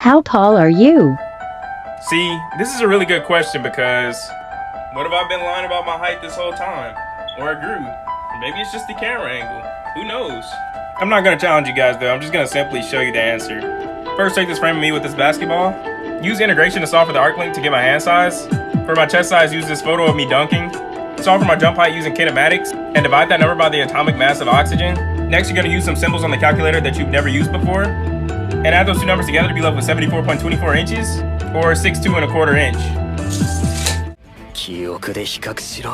How tall are you? See, this is a really good question because what if I've been lying about my height this whole time? Or I grew? Maybe it's just the camera angle. Who knows? I'm not gonna challenge you guys though, I'm just gonna simply show you the answer. First, take this frame of me with this basketball. Use integration to solve for the arc length to get my hand size. For my chest size, use this photo of me dunking. Solve for my jump height using kinematics, and divide that number by the atomic mass of oxygen. Next, you're gonna use some symbols on the calculator that you've never used before, and add those two numbers together to be left with 74.24 inches, or 6'2¼ inch. 記憶で比較しろ。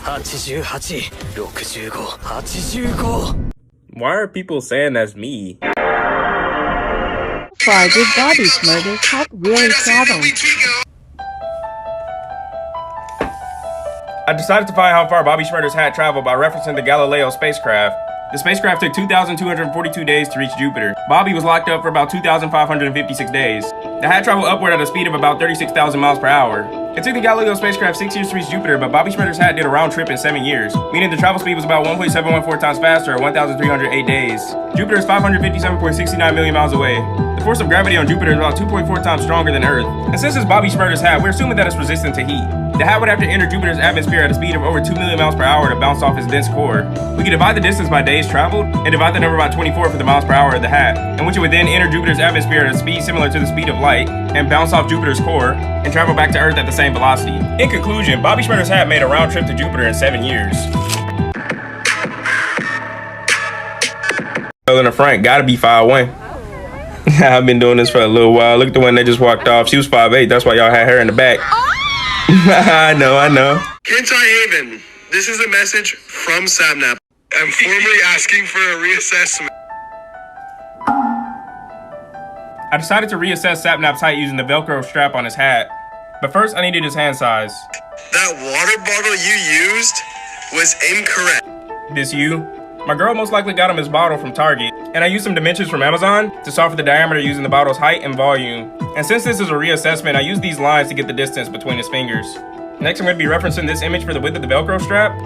88、65、85。 Why are people saying that's me? Why did Bobby Smurder's hat really travel? I decided to find how far Bobby Shmurda's hat traveled by referencing the Galileo spacecraft. The spacecraft took 2,242 days to reach Jupiter. Bobby was locked up for about 2,556 days. The hat traveled upward at a speed of about 36,000 miles per hour. It took the Galileo spacecraft 6 years to reach Jupiter, but Bobby Shmurda's hat did a round trip in 7 years, meaning the travel speed was about 1.714 times faster at 1,308 days. Jupiter is 557.69 million miles away. The force of gravity on Jupiter is about 2.4 times stronger than Earth. And since it's Bobby Shmurda's hat, we're assuming that it's resistant to heat. The hat would have to enter Jupiter's atmosphere at a speed of over 2 million miles per hour to bounce off its dense core. We can divide the distance by days traveled, and divide the number by 24 for the miles per hour of the hat, in which it would then enter Jupiter's atmosphere at a speed similar to the speed of light, and bounce off Jupiter's core, and travel back to Earth at the same velocity. In conclusion, Bobby Shmurda's hat made a round trip to Jupiter in 7 years. In the front, gotta be 5'1". I've been doing this for a little while. Look at the one that just walked off. She was 5'8". That's why y'all had her in the back. I know. Kentai Haven, this is a message from Sapnap. I'm formally asking for a reassessment. I decided to reassess Sapnap's height using the Velcro strap on his hat. But first, I needed his hand size. That water bottle you used was incorrect. This you? My girl most likely got him his bottle from Target, and I used some dimensions from Amazon to solve for the diameter using the bottle's height and volume. And since this is a reassessment, I used these lines to get the distance between his fingers. Next, I'm going to be referencing this image for the width of the Velcro strap,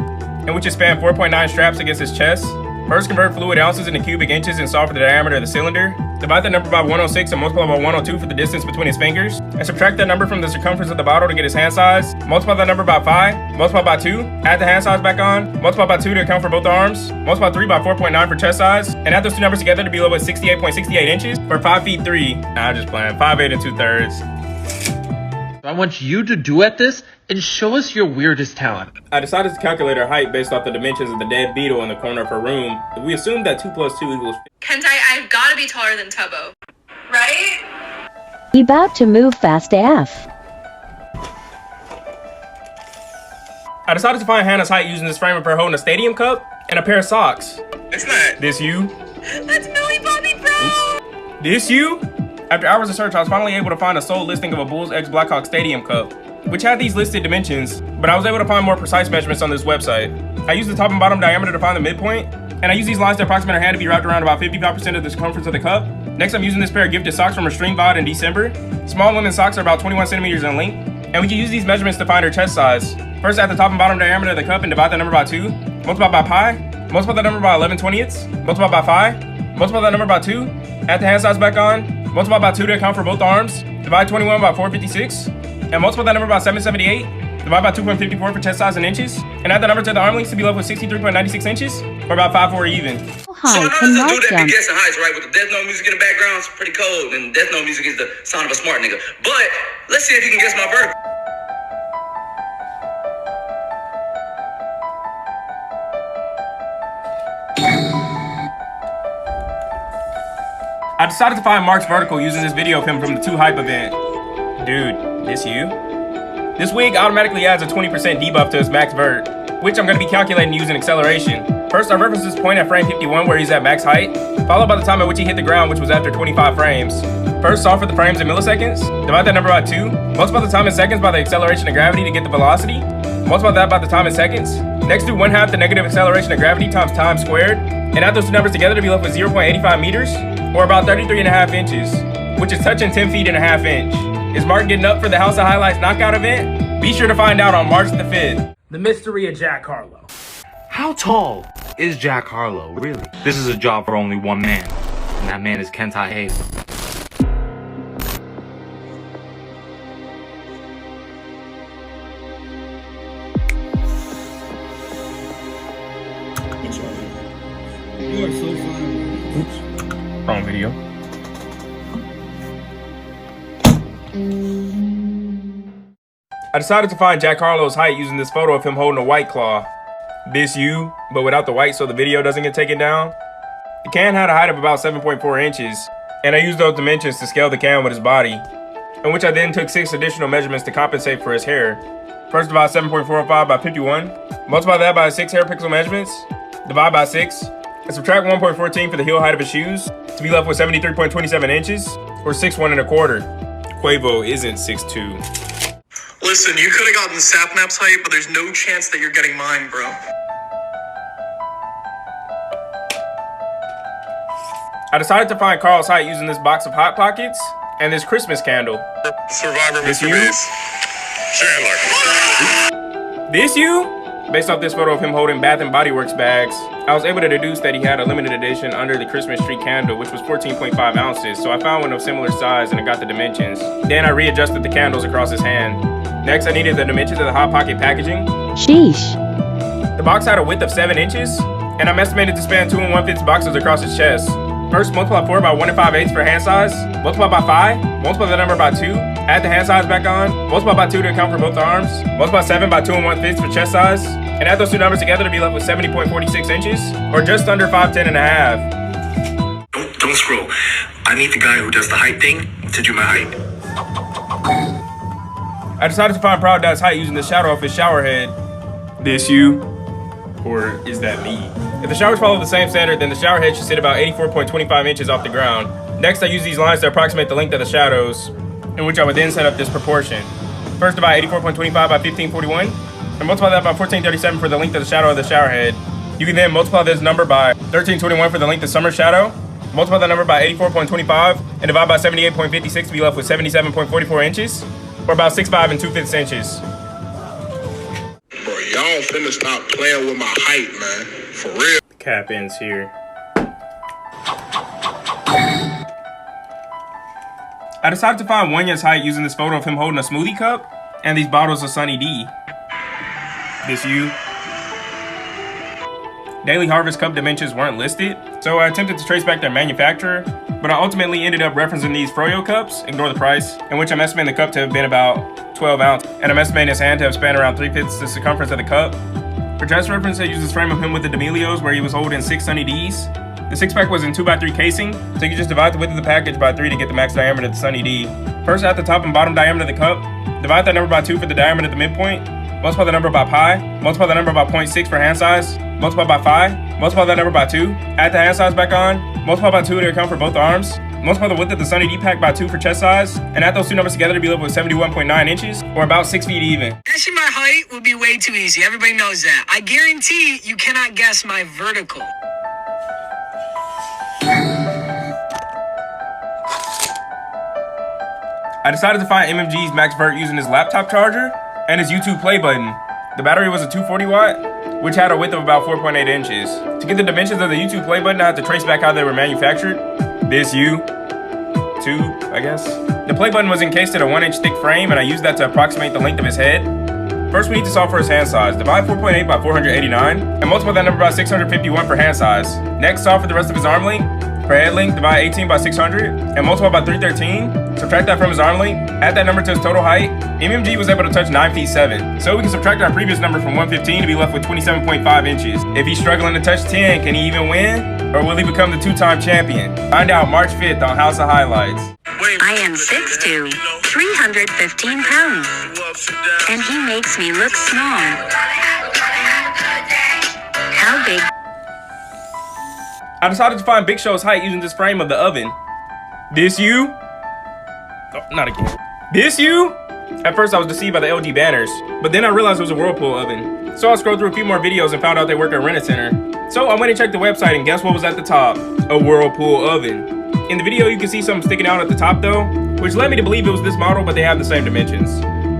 in which it spanned 4.9 straps against his chest. First, convert fluid ounces into cubic inches and solve for the diameter of the cylinder. Divide the number by 106 and multiply by 102 for the distance between his fingers. And subtract that number from the circumference of the bottle to get his hand size. Multiply that number by 5. Multiply by 2. Add the hand size back on. Multiply by 2 to account for both arms. Multiply 3 by 4.9 for chest size. And add those two numbers together to be level with 68.68 inches. Or 5 feet 3. Nah, I'm just playing. 5'8" and 2/3. I want you to duet this and show us your weirdest talent. I decided to calculate her height based off the dimensions of the dead beetle in the corner of her room. We assumed that 2 + 2 equals... Kentai, I've gotta be taller than Tubbo. Right? He about to move fast AF. I decided to find Hannah's height using this frame of her holding a stadium cup and a pair of socks. It's not. This you? That's Millie Bobby Bro! This you? After hours of search, I was finally able to find a sold listing of a Bulls x Blackhawk Stadium Cup, which had these listed dimensions, but I was able to find more precise measurements on this website. I used the top and bottom diameter to find the midpoint, and I used these lines to approximate her hand to be wrapped around about 55% of the circumference of the cup. Next, I'm using this pair of gifted socks from a stream VOD in December. Small women's socks are about 21 centimeters in length, and we can use these measurements to find her chest size. First, add the top and bottom diameter of the cup and divide that number by 2. Multiply by pi. Multiply that number by 11/20. Multiply by 5. Multiply that number by 2. Add the hand size back on. Multiply by 2 to account for both arms. Divide 21 by 456. And multiply that number by 778. Divide by 2.54 for chest size in inches. And add the number to the arm lengths to be left with 63.96 inches. Or about 5'4" even. Hi, so can another Mark dude that jump? be guessing heights, right? With the Death Note music in the background, it's pretty cold. And Death Note music is the sound of a smart nigga. But let's see if you can guess my verb. I decided to find Mark's vertical using this video of him from the 2 Hype event. Dude, this you? This wig automatically adds a 20% debuff to his max vert, which I'm going to be calculating using acceleration. First, I reference this point at frame 51 where he's at max height, followed by the time at which he hit the ground, which was after 25 frames. First, solve for the frames in milliseconds, divide that number by 2, multiply the time in seconds by the acceleration of gravity to get the velocity, multiply that by the time in seconds. Next, do 1/2 the negative acceleration of gravity times time squared, and add those two numbers together to be left with 0.85 meters, or about 33.5 inches, which is touching 10 feet and a half inch. Is Mark getting up for the House of Highlights knockout event? Be sure to find out on March the 5th. The mystery of Jack Harlow. How tall is Jack Harlow, really? This is a job for only one man, and that man is Kentai Haven. Oops, wrong video. I decided to find Jack Harlow's height using this photo of him holding a White Claw. This you, but without the white so the video doesn't get taken down. The can had a height of about 7.4 inches, and I used those dimensions to scale the can with his body, in which I then took 6 additional measurements to compensate for his hair. First, divide 7.405 by Pt.2, multiply that by 6 hair pixel measurements, divide by 6, and subtract 1.14 for the heel height of his shoes to be left with 73.27 inches, or 6'1 1/4. Quavo isn't 6'2". Listen, you could have gotten Sapnap's height, but there's no chance that you're getting mine, bro. I decided to find Carl's height using this box of Hot Pockets and this Christmas candle. Survivor, This Mr. you? Beast. Chandler. This you? Based off this photo of him holding Bath & Body Works bags, I was able to deduce that he had a limited edition under the Christmas tree candle, which was 14.5 ounces, so I found one of similar size and I got the dimensions. Then I readjusted the candles across his hand. Next, I needed the dimensions of the Hot Pocket packaging. Sheesh. The box had a width of 7 inches, and I'm estimated to span 2 1/5 boxes across his chest. First, multiply 4 by 1 5/8 for hand size, multiply by 5, multiply the number by 2, add the hand size back on, multiply by 2 to account for both arms, multiply 7 by 2 1/5 for chest size, and add those two numbers together to be left with 70.46 inches, or just under 5'10 1/2. Don't scroll. I need the guy who does the height thing to do my height. I decided to find Proud Dad's height using the shadow of his shower head. This you? Or is that me? If the showers follow the same standard, then the shower head should sit about 84.25 inches off the ground. Next, I use these lines to approximate the length of the shadows, in which I would then set up this proportion. First, divide 84.25 by 1541, and multiply that by 1437 for the length of the shadow of the shower head. You can then multiply this number by 1321 for the length of summer shadow, multiply the number by 84.25, and divide by 78.56 to be left with 77.44 inches, or about 6'5 2/5 inches. Bro, y'all finna stop playing with my height, man. For real. Cap ends here. I decided to find Wanya's height using this photo of him holding a smoothie cup and these bottles of Sunny D. This you? Daily Harvest cup dimensions weren't listed, so I attempted to trace back their manufacturer, but I ultimately ended up referencing these Froyo cups, ignore the price, in which I'm estimating the cup to have been about 12 ounce, and I'm estimating his hand to have spanned around 3/5 the circumference of the cup. For dress reference, I used this frame of him with the D'Amelios where he was holding 6 Sunny Ds. The 6-pack was in 2x3 casing, so you can just divide the width of the package by 3 to get the max diameter of the Sunny D. First, at the top and bottom diameter of the cup, divide that number by 2 for the diameter at the midpoint, multiply the number by pi, multiply the number by 0.6 for hand size, multiply by 5, multiply that number by 2, add the hand size back on, multiply by 2 to account for both arms, multiply the width of the Sunny D pack by 2 for chest size, and add those two numbers together to be left with 71.9 inches, or about 6 feet even. Guessing my height would be way too easy. Everybody knows that. I guarantee you cannot guess my vertical. I decided to find MMG's max vert using his laptop charger and his YouTube play button. The battery was a 240 watt, which had a width of about 4.8 inches. To get the dimensions of the YouTube play button, I had to trace back how they were manufactured. This U2, I guess. The play button was encased in a 1-inch thick frame, and I used that to approximate the length of his head. First, we need to solve for his hand size. Divide 4.8 by 489, and multiply that number by 651 for hand size. Next, solve for the rest of his arm length. For head length, divide 18 by 600, and multiply by 313. Subtract that from his arm length, add that number to his total height. MMG was able to touch 9 feet 7. So we can subtract our previous number from 115 to be left with 27.5 inches. If he's struggling to touch 10, can he even win? Or will he become the 2-time champion? Find out March 5th on House of Highlights. I am 6'2", 315 pounds, and he makes me look small. How big? I decided to find Big Show's height using this frame of the oven. This you? Oh, not again. This you? At first I was deceived by the LG banners, but then I realized it was a Whirlpool oven. So I scrolled through a few more videos and found out they work at Rent-A-Center. So I went and checked the website, and guess what was at the top? A Whirlpool oven. In the video you can see something sticking out at the top though, which led me to believe it was this model, but they have the same dimensions.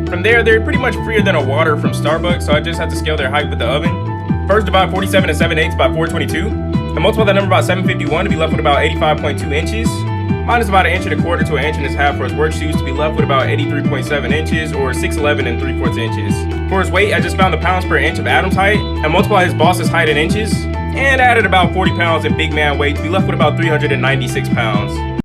From there, they're pretty much freer than a water from Starbucks, so I just had to scale their height with the oven. First, divide 47 7/8 by 422, and multiply that number by 751 to be left with about 85.2 inches, Minus about 1.25 to 1.5 for his work shoes to be left with about 83.7 inches or 6'11 and 3/4 inches. For his weight, I just found the pounds per inch of Adam's height and multiplied his boss's height in inches and added about 40 pounds in big man weight to be left with about 396 pounds.